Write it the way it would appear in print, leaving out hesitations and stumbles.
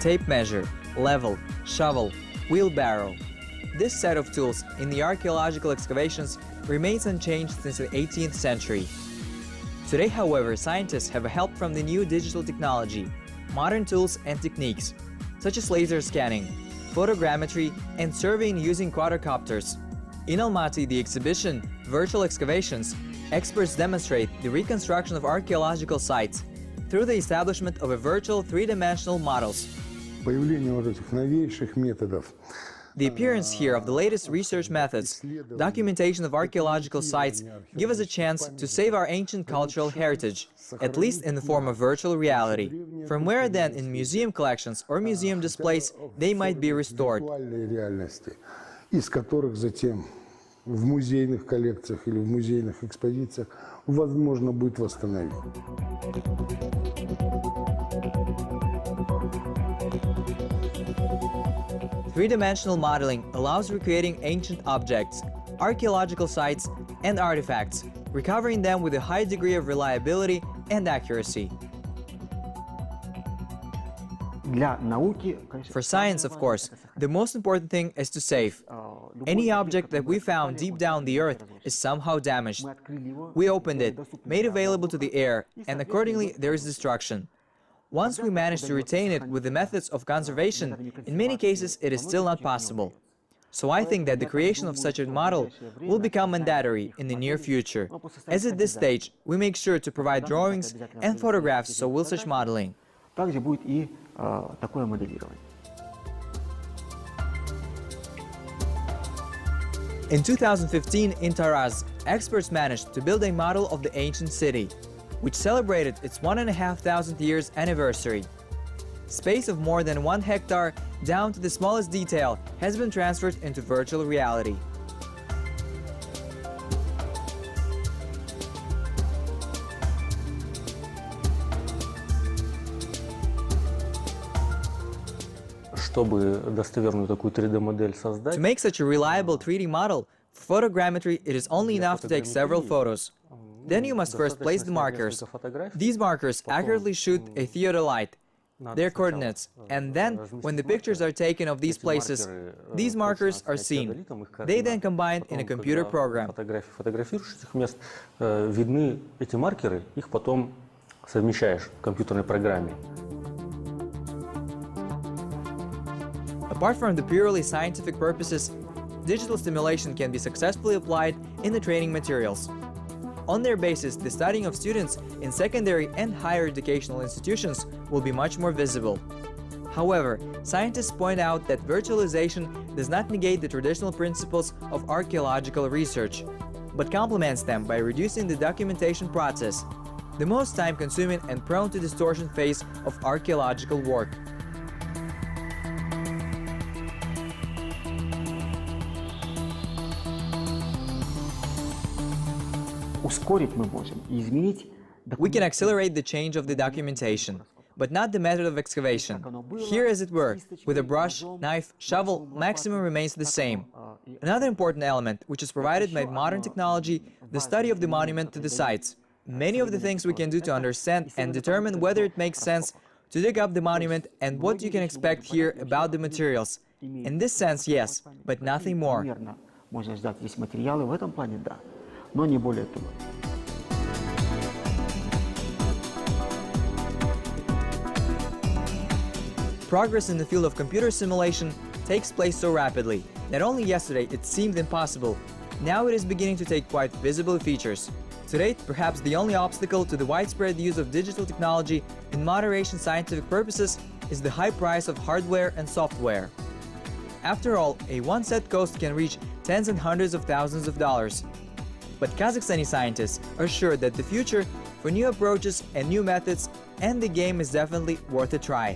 tape measure, level, shovel, wheelbarrow. This set of tools in the archaeological excavations remains unchanged since the 18th century. Today, however, scientists have help from the new digital technology, modern tools and techniques, such as laser scanning, photogrammetry, and surveying using quadrocopters. In Almaty, the exhibition, Virtual Excavations, experts demonstrate the reconstruction of archaeological sites through the establishment of a virtual three-dimensional models. The appearance here of the latest research methods, documentation of archaeological sites, give us a chance to save our ancient cultural heritage, at least in the form of virtual reality, from where then in museum collections or museum displays they might be restored. В музейных коллекциях или в музейных экспозициях возможно будет восстановить. Three-dimensional modeling allows recreating ancient objects, archaeological sites, and artifacts, recovering them with a high degree of reliability and accuracy. For science, of course, the most important thing is to save. Any object that we found deep down the earth is somehow damaged. We opened it, made available to the air, and accordingly there is destruction. Once we manage to retain it with the methods of conservation, in many cases it is still not possible. So I think that the creation of such a model will become mandatory in the near future, as at this stage we make sure to provide drawings and photographs so will such modeling. In 2015 in Taraz, experts managed to build a model of the ancient city, which celebrated its 1,500 years anniversary. Space of more than 1 hectare, down to the smallest detail, has been transferred into virtual reality. To make such a reliable 3D model, for photogrammetry it is only enough to take several photos. Then you must first place the markers. These markers accurately shoot a theodolite, their coordinates, and then, when the pictures are taken of these places, these markers are seen. They then combine in a computer program. Apart from the purely scientific purposes, digital simulation can be successfully applied in the training materials. On their basis, the studying of students in secondary and higher educational institutions will be much more visible. However, scientists point out that virtualization does not negate the traditional principles of archaeological research, but complements them by reducing the documentation process, the most time-consuming and prone to distortion phase of archaeological work. We can accelerate the change of the documentation, but not the method of excavation. Here, as it were, with a brush, knife, shovel, maximum remains the same. Another important element, which is provided by modern technology, the study of the monument to the sites. Many of the things we can do to understand and determine whether it makes sense to dig up the monument and what you can expect here about the materials. In this sense, yes, but nothing more. Progress in the field of computer simulation takes place so rapidly that only yesterday it seemed impossible. Now it is beginning to take quite visible features. Today, perhaps the only obstacle to the widespread use of digital technology in moderation scientific purposes is the high price of hardware and software. After all, a one-set cost can reach tens and hundreds of thousands of dollars. But Kazakhstani scientists are sure that the future for new approaches and new methods, and the game is definitely worth a try.